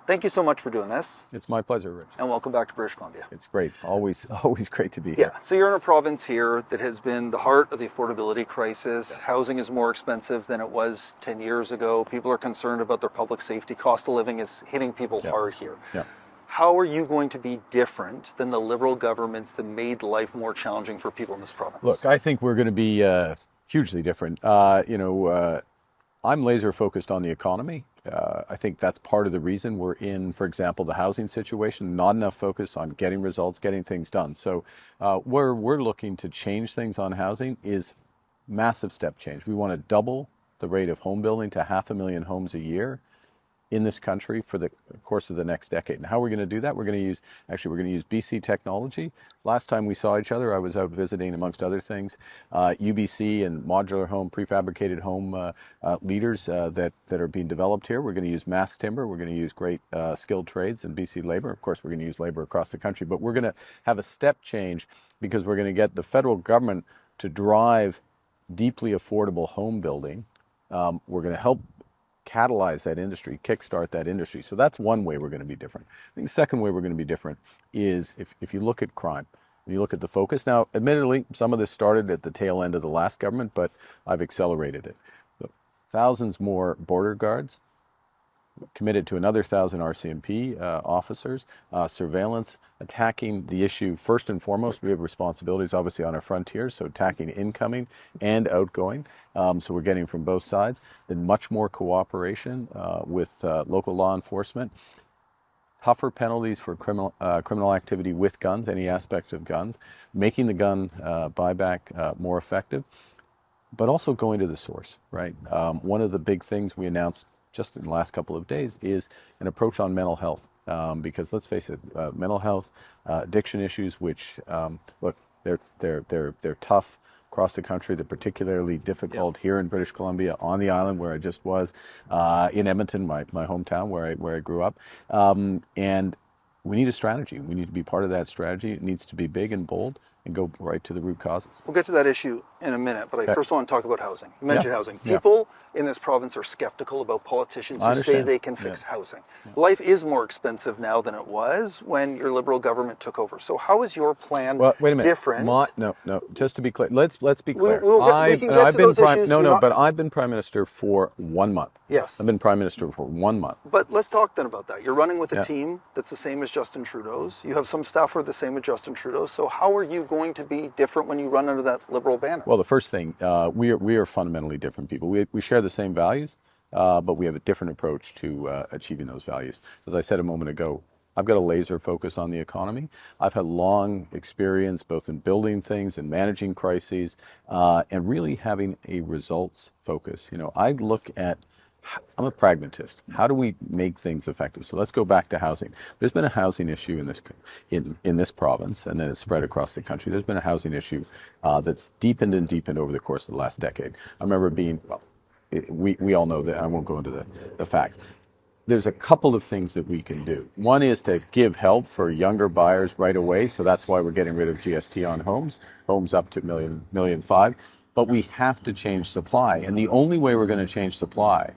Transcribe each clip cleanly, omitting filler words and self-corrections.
thank you so much for doing this. It's my pleasure, Rich. And welcome back to British Columbia. It's great. Always great to be here. Yeah, so you're in a province here that has been the heart of the affordability crisis. Yeah. Housing is more expensive than it was 10 years ago. People are concerned about their public safety. Cost of living is hitting people hard here. Yeah. How are you going to be different than the Liberal governments that made life more challenging for people in this province? Look, I think we're going to be hugely different. I'm laser focused on the economy. I think that's part of the reason we're in, for example, the housing situation, not enough focus on getting results, getting things done. So where we're looking to change things on housing is massive step change. We want to double the rate of home building to 500,000 homes a year in this country for the course of the next decade. And how we're going to do that, we're going to use BC technology. Last time we saw each other, I was out visiting, amongst other things, UBC and modular home, prefabricated home leaders that are being developed here. We're going to use mass timber. We're going to use great skilled trades and BC labor. Of course, we're going to use labor across the country, but we're going to have a step change because we're going to get the federal government to drive deeply affordable home building. We're going to help catalyze that industry, kickstart that industry. So that's one way we're going to be different. I think the second way we're going to be different is if you look at crime, you look at the focus. Now, admittedly, some of this started at the tail end of the last government, but I've accelerated it. So, thousands more border guards, committed to another 1,000 RCMP officers, surveillance, attacking the issue. First and foremost, we have responsibilities obviously on our frontiers, so attacking incoming and outgoing. So we're getting from both sides. Then much more cooperation with local law enforcement. Tougher penalties for criminal activity with guns, any aspect of guns, making the gun buyback more effective, but also going to the source, right? One of the big things we announced just in the last couple of days is an approach on mental health, because let's face it, mental health, addiction issues, which look, they're tough across the country. They're particularly difficult here in British Columbia, on the island where I just was, in Edmonton, my hometown where I grew up, and we need a strategy. We need to be part of that strategy. It needs to be big and bold and go right to the root causes. We'll get to that issue in a minute, but I first want to talk about housing. You mentioned housing. People in this province are skeptical about politicians who say they can fix housing. Life is more expensive now than it was when your Liberal government took over. So how is your plan different? No, just to be clear, let's be clear. We can get to those issues. But I've been Prime Minister for 1 month. Yes. I've been Prime Minister for 1 month. But let's talk then about that. You're running with a team that's the same as Justin Trudeau's. You have some staff who are the same as Justin Trudeau's. So how are you going to be different when you run under that Liberal banner? Well, the first thing, we are fundamentally different people. We share the same values, but we have a different approach to achieving those values. As I said a moment ago, I've got a laser focus on the economy. I've had long experience both in building things and managing crises, and really having a results focus. I look at, I'm a pragmatist. How do we make things effective? So let's go back to housing. There's been a housing issue in this province, and then it's spread across the country. There's been a housing issue that's deepened and deepened over the course of the last decade. I remember we all know that. I won't go into the facts. There's a couple of things that we can do. One is to give help for younger buyers right away. So that's why we're getting rid of GST on homes up to $1.5 million. But we have to change supply. And the only way we're going to change supply,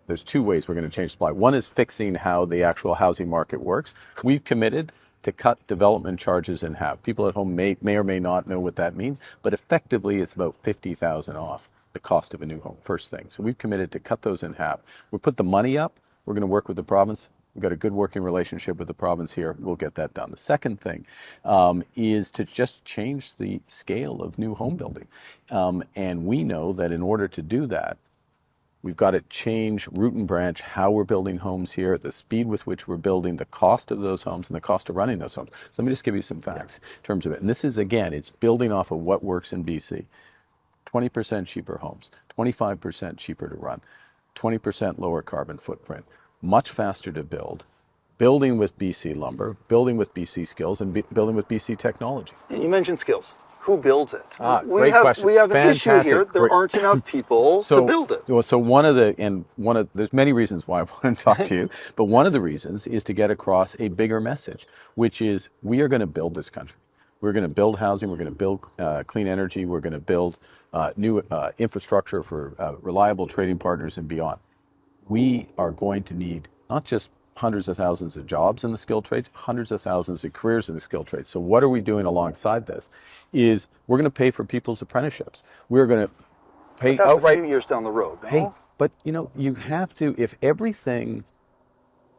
there's two ways we're going to change supply. One is fixing how the actual housing market works. We've committed to cut development charges in half. People at home may or may not know what that means, but effectively it's about $50,000 off the cost of a new home, first thing. So we've committed to cut those in half. We'll put the money up. We're going to work with the province. We've got a good working relationship with the province here. We'll get that done. The second thing is to just change the scale of new home building. And we know that in order to do that, we've got to change root and branch how we're building homes here, the speed with which we're building, the cost of those homes, and the cost of running those homes. So let me just give you some facts in terms of it. And this is, again, it's building off of what works in BC. 20% cheaper homes, 25% cheaper to run, 20% lower carbon footprint, much faster to build, building with BC lumber, building with BC skills, and building with BC technology. And you mentioned skills. Who builds it? Great question. We have an issue here. There aren't enough people to build it. So there's many reasons why I want to talk to you, but one of the reasons is to get across a bigger message, which is we are going to build this country. We're going to build housing. We're going to build clean energy. We're going to build new infrastructure for reliable trading partners and beyond. We are going to need not just hundreds of thousands of jobs in the skilled trades, hundreds of thousands of careers in the skilled trades. So what are we doing alongside this is we're going to pay for people's apprenticeships. We're going to pay But that's outright. a few years down the road, no? Hey, but you have to, if everything,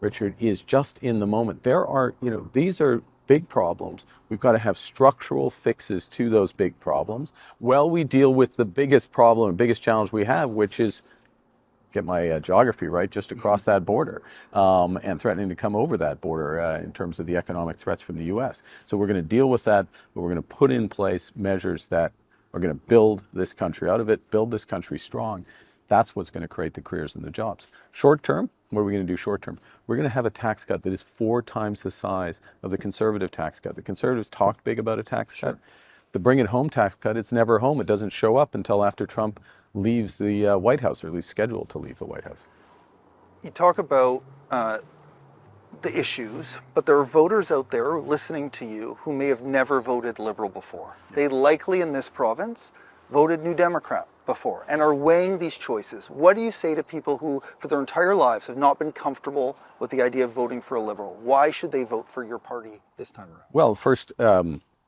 Richard, is just in the moment, there are, these are big problems. We've got to have structural fixes to those big problems while we deal with the biggest problem, biggest challenge we have, which is get my geography right, just across that border and threatening to come over that border in terms of the economic threats from the U.S. So we're going to deal with that, but we're going to put in place measures that are going to build this country out of it, build this country strong. That's what's going to create the careers and the jobs. Short term, what are we going to do short term? We're going to have a tax cut that is 4 times the size of the Conservative tax cut. The Conservatives talked big about a tax cut. The Bring It Home tax cut, it's never home. It doesn't show up until after Trump leaves the White House, or at least scheduled to leave the White House. You talk about the issues, but there are voters out there listening to you who may have never voted Liberal before. They likely in this province voted New Democrat before and are weighing these choices. What do you say to people who, for their entire lives, have not been comfortable with the idea of voting for a Liberal? Why should they vote for your party this time around? Well, first,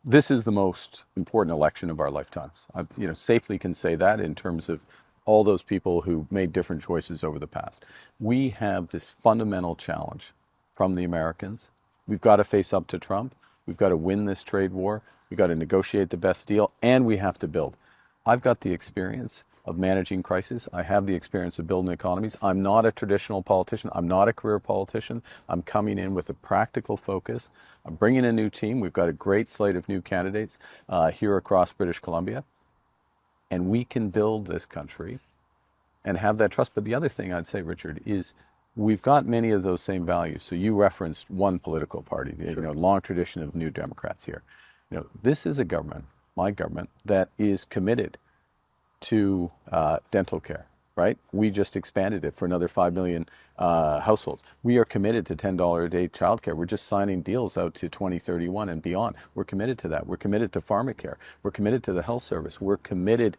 this is the most important election of our lifetimes. I safely can say that in terms of all those people who made different choices over the past. We have this fundamental challenge from the Americans. We've got to face up to Trump. We've got to win this trade war. We've got to negotiate the best deal, and we have to build. I've got the experience of managing crisis. I have the experience of building economies. I'm not a traditional politician. I'm not a career politician. I'm coming in with a practical focus. I'm bringing a new team. We've got a great slate of new candidates here across British Columbia. And we can build this country and have that trust. But the other thing I'd say, Richard, is we've got many of those same values. So you referenced one political party, long tradition of New Democrats here. This is a government, my government, that is committed to dental care, right? We just expanded it for another 5 million households. We are committed to $10 a day childcare. We're just signing deals out to 2031 and beyond. We're committed to that. We're committed to pharmacare. We're committed to the health service. We're committed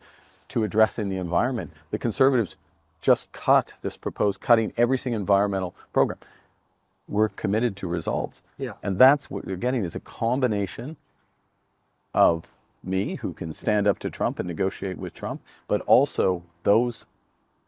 to addressing the environment. The Conservatives just cut this proposed cutting every single environmental program. We're committed to results. Yeah. And that's what you're getting is a combination of me, who can stand up to Trump and negotiate with Trump, but also those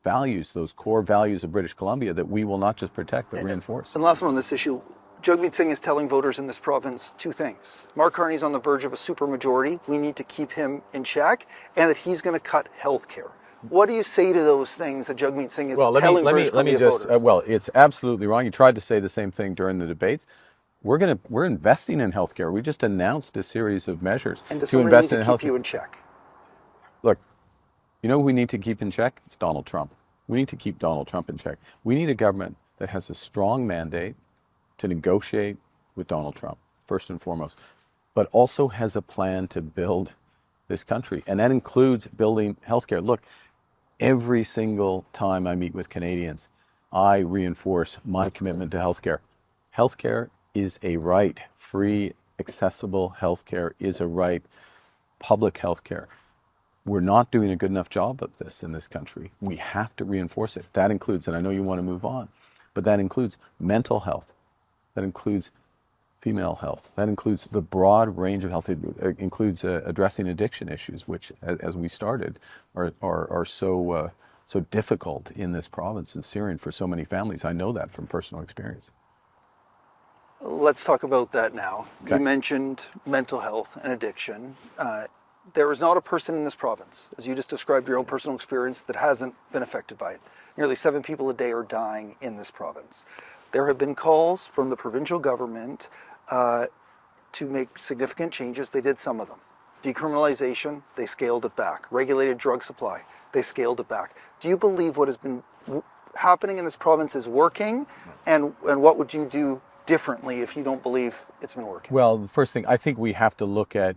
values, those core values of British Columbia that we will not just protect, but reinforce. And last one on this issue, Jagmeet Singh is telling voters in this province 2 things. Mark Carney's on the verge of a supermajority. We need to keep him in check, and that he's going to cut health care. What do you say to those things that Jagmeet Singh is telling British Columbia voters? Well, it's absolutely wrong. You tried to say the same thing during the debates. We're investing in healthcare. We just announced a series of measures to invest in healthcare. Keep you in check? Look, who we need to keep in check? It's Donald Trump. We need to keep Donald Trump in check. We need a government that has a strong mandate to negotiate with Donald Trump, first and foremost, but also has a plan to build this country. And that includes building healthcare. Look, every single time I meet with Canadians, I reinforce my commitment to healthcare. Healthcare is a right. Free, accessible healthcare is a right. Public healthcare. We're not doing a good enough job of this in this country. We have to reinforce it. That includes, and I know you want to move on, but that includes mental health. That includes female health. That includes the broad range of health. It includes addressing addiction issues, which, as we started, are so difficult in this province and searing for so many families. I know that from personal experience. Let's talk about that now. Okay. You mentioned mental health and addiction. There is not a person in this province, as you just described your own personal experience, that hasn't been affected by it. Nearly 7 people a day are dying in this province. There have been calls from the provincial government to make significant changes. They did some of them. Decriminalization, they scaled it back. Regulated drug supply, they scaled it back. Do you believe what has been happening in this province is working? And what would you do differently if you don't believe it's been working? Well, the first thing, I think we have to look at,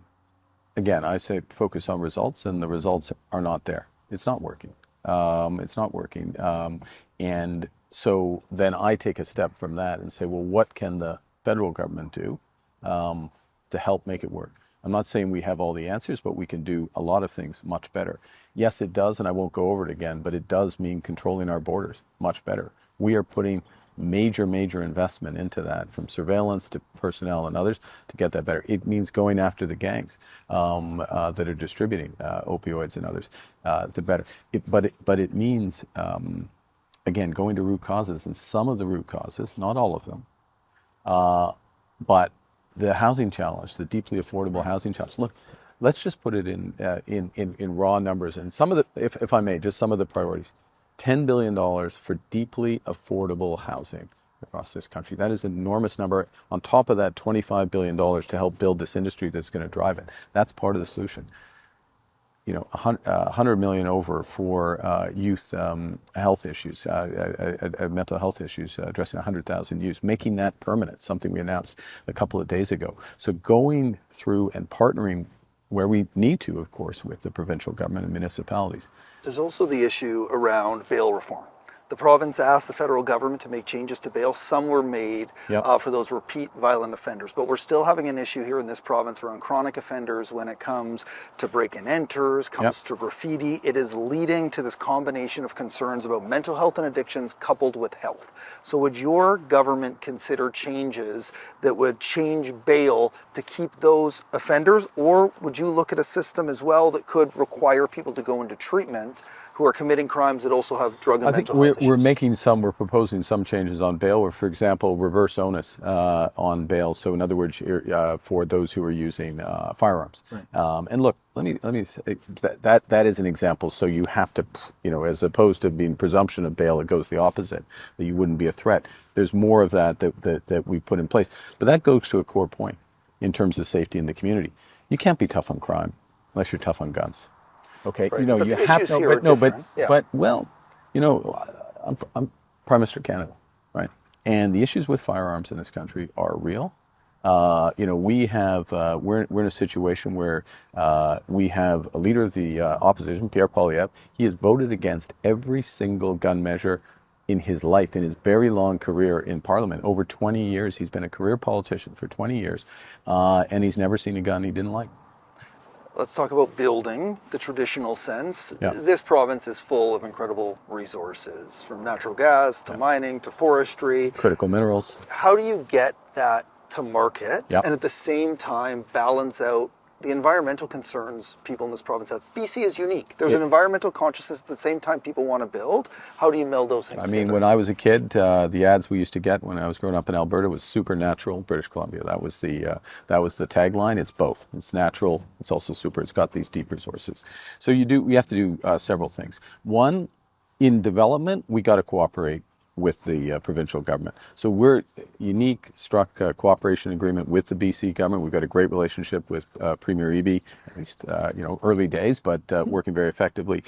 again, I say focus on results, and the results are not there. It's not working. It's not working. And so then I take a step from that and say, well, what can the federal government do to help make it work? I'm not saying we have all the answers, but we can do a lot of things much better. Yes, it does, and I won't go over it again, but it does mean controlling our borders much better. We are putting major investment into that, from surveillance to personnel and others, to get that better. It means going after the gangs that are distributing opioids and others, the better. But it means, again, going to root causes, and some of the root causes, not all of them, but the housing challenge, the deeply affordable housing challenge. Look, let's just put it in raw numbers, and some of the, if I may, just some of the priorities. $10 billion for deeply affordable housing across this country. That is an enormous number. On top of that, $25 billion to help build this industry that's going to drive it. That's part of the solution. You know, $100 million over for youth health issues, mental health issues, addressing 100,000 youth, making that permanent, something we announced a couple of days ago. So going through and partnering where we need to, of course, with the provincial government and municipalities. There's also the issue around bail reform. The province asked the federal government to make changes to bail. Some were made for those repeat violent offenders. But we're still having an issue here in this province around chronic offenders when it comes to break-and-enters, comes to graffiti. It is leading to this combination of concerns about mental health and addictions coupled with health. So would your government consider changes that would change bail to keep those offenders? Or would you look at a system as well that could require people to go into treatment who are committing crimes that also have drug and mental health issues? We're proposing some changes on bail, or for example, reverse onus on bail. So in other words, for those who are using firearms. Right. And look, let me say that is an example. So you have to, you know, as opposed to being presumption of bail, it goes the opposite, that you wouldn't be a threat. There's more of that we put in place. But that goes to a core point in terms of safety in the community. You can't be tough on crime unless you're tough on guns. Okay, right. you know, but you have to, but well, you know, I'm Prime Minister of Canada, right? And the issues with firearms in this country are real. You know, we have we're in a situation where we have a leader of the opposition, Pierre Poilievre. He has voted against every single gun measure in his life, in his very long career in Parliament. Over 20 years, he's been a career politician for 20 years, and he's never seen a gun he didn't like. Let's talk about building, the traditional sense. Yeah. This province is full of incredible resources, from natural gas to mining to forestry. Critical minerals. How do you get that to market and at the same time balance out the environmental concerns people in this province have? BC is unique. There's an environmental consciousness at the same time people want to build. How do you meld those things together? When I was a kid, the ads we used to get when I was growing up in Alberta was super natural, British Columbia. That was the tagline. It's both. It's natural. It's also super. It's got these deep resources. So we have to do several things. One, in development, we got to cooperate with the provincial government. So we're struck a cooperation agreement with the BC government. We've got a great relationship with Premier Eby, at least early days, but working very effectively,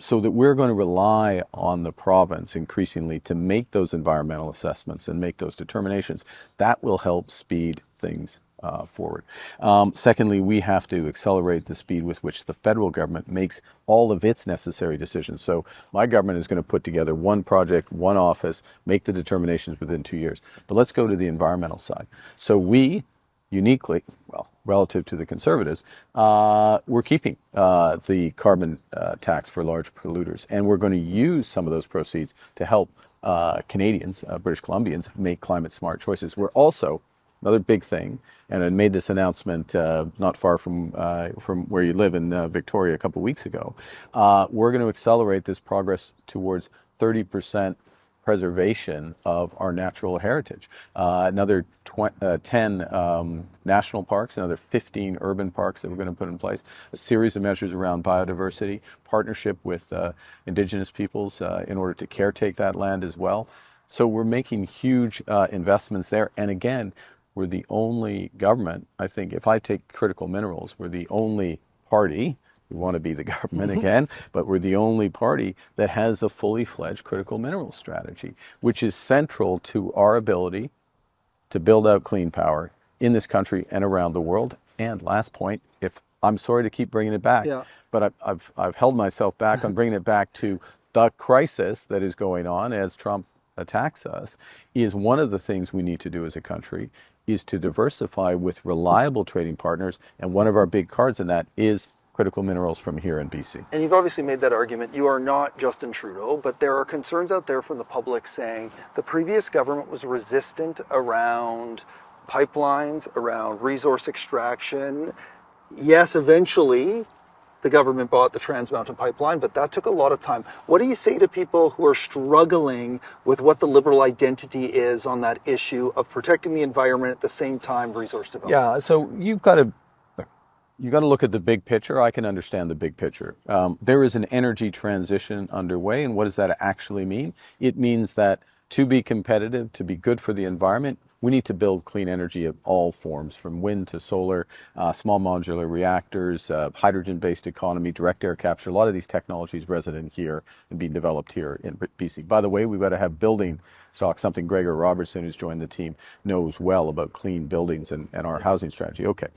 so that we're going to rely on the province increasingly to make those environmental assessments and make those determinations. That will help speed things forward. Secondly, we have to accelerate the speed with which the federal government makes all of its necessary decisions. So my government is going to put together one project, one office, make the determinations within 2 years. But let's go to the environmental side. So we uniquely, well, relative to the Conservatives, we're keeping the carbon tax for large polluters. And we're going to use some of those proceeds to help Canadians, British Columbians, make climate smart choices. We're also, another big thing, and I made this announcement not far from where you live in Victoria a couple of weeks ago. We're going to accelerate this progress towards 30% preservation of our natural heritage. Another 10 national parks, another 15 urban parks that we're going to put in place, a series of measures around biodiversity, partnership with Indigenous peoples in order to caretake that land as well. So we're making huge investments there. And again, we're the only government, I think, if I take critical minerals, we're the only party, we want to be the government again, but we're the only party that has a fully fledged critical mineral strategy, which is central to our ability to build out clean power in this country and around the world. And last point, if I'm sorry to keep bringing it back, but I've held myself back on bringing it back to the crisis that is going on as Trump attacks us, is one of the things we need to do as a country is to diversify with reliable trading partners. And one of our big cards in that is critical minerals from here in BC. And you've obviously made that argument. You are not Justin Trudeau, but there are concerns out there from the public saying the previous government was resistant around pipelines, around resource extraction. Yes, eventually the government bought the Trans Mountain Pipeline, but that took a lot of time. What do you say to people who are struggling with what the Liberal identity is on that issue of protecting the environment at the same time resource development? Yeah, so you've got to look at the big picture. I can understand the big picture. There is an energy transition underway, and what does that actually mean? It means that to be competitive, to be good for the environment, we need to build clean energy of all forms, from wind to solar, small modular reactors, hydrogen-based economy, direct air capture. A lot of these technologies resident here and being developed here in BC. By the way, we've got to have building stock, something Gregor Robertson, who's joined the team, knows well about clean buildings and our housing strategy. Okay.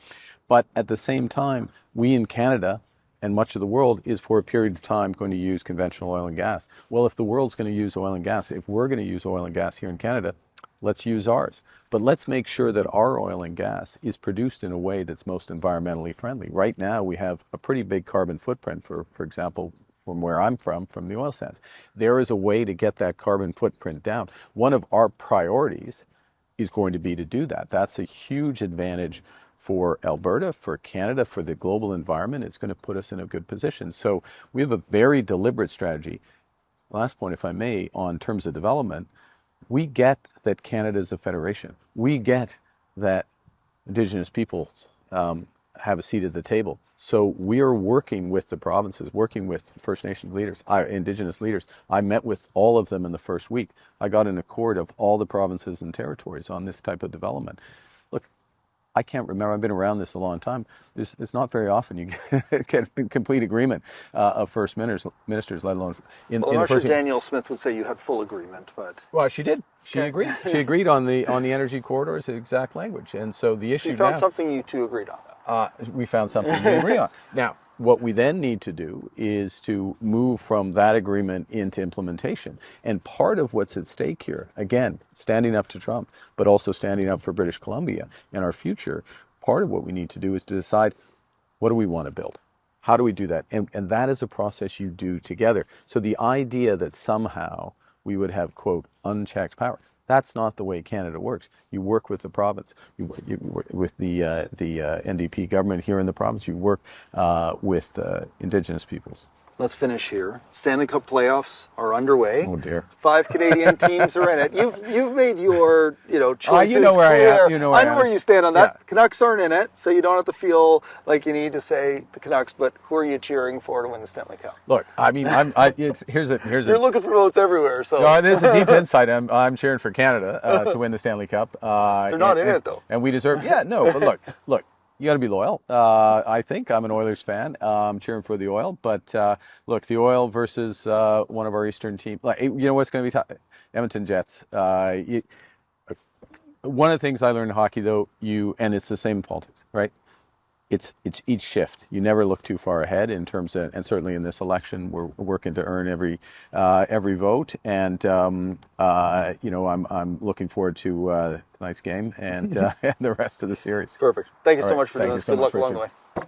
But at the same time, we in Canada and much of the world is for a period of time going to use conventional oil and gas. Well, if the world's going to use oil and gas, if we're going to use oil and gas here in Canada, let's use ours. But let's make sure that our oil and gas is produced in a way that's most environmentally friendly. Right now, we have a pretty big carbon footprint, for example, from where I'm from the oil sands. There is a way to get that carbon footprint down. One of our priorities is going to be to do that. That's a huge advantage for Alberta, for Canada, for the global environment. It's going to put us in a good position. So we have a very deliberate strategy. Last point, if I may, on terms of development, we get that Canada is a federation. We get that Indigenous peoples have a seat at the table. So we are working with the provinces, working with First Nation leaders, Indigenous leaders. I met with all of them in the first week. I got an accord of all the provinces and territories on this type of development. Look, I can't remember, I've been around this a long time. It's not very often you get complete agreement of First Ministers, let alone in I'm the not sure first. Danielle Smith would say you had full agreement, but... Well, she did. She agreed. She agreed on the energy corridors, the exact language. And so the issue You found something you two agreed on. We found something we agree on. Now, what we then need to do is to move from that agreement into implementation. And part of what's at stake here, again, standing up to Trump, but also standing up for British Columbia and our future, part of what we need to do is to decide, what do we want to build? How do we do that? And that is a process you do together. So the idea that somehow we would have, quote, unchecked power, that's not the way Canada works. You work with the province, you work with the NDP government here in the province, you work with Indigenous peoples. Let's finish here. Stanley Cup playoffs are underway. Oh dear. 5 Canadian teams are in it. You've made your choices you know where clear. I am. You know where I know where you stand on that. Yeah. Canucks aren't in it, so you don't have to feel like you need to say the Canucks. But who are you cheering for to win the Stanley Cup? Look, I mean, here's You're looking for votes everywhere. So no, there's a deep insight. I'm cheering for Canada to win the Stanley Cup. They're not in it though, and we deserve. Yeah, no, but look. You got to be loyal. I think I'm an Oilers fan. I'm cheering for the Oil, but look, the Oil versus one of our Eastern teams. You know what's going to be tough? Edmonton Jets. One of the things I learned in hockey, though, and it's the same in politics, right? It's each shift. You never look too far ahead in terms of, and certainly in this election, we're working to earn every vote, and I'm looking forward to tonight's game and and the rest of the series. Perfect. Thank you All so right. much for Thank doing you this. so Good much, luck along the Richard. way.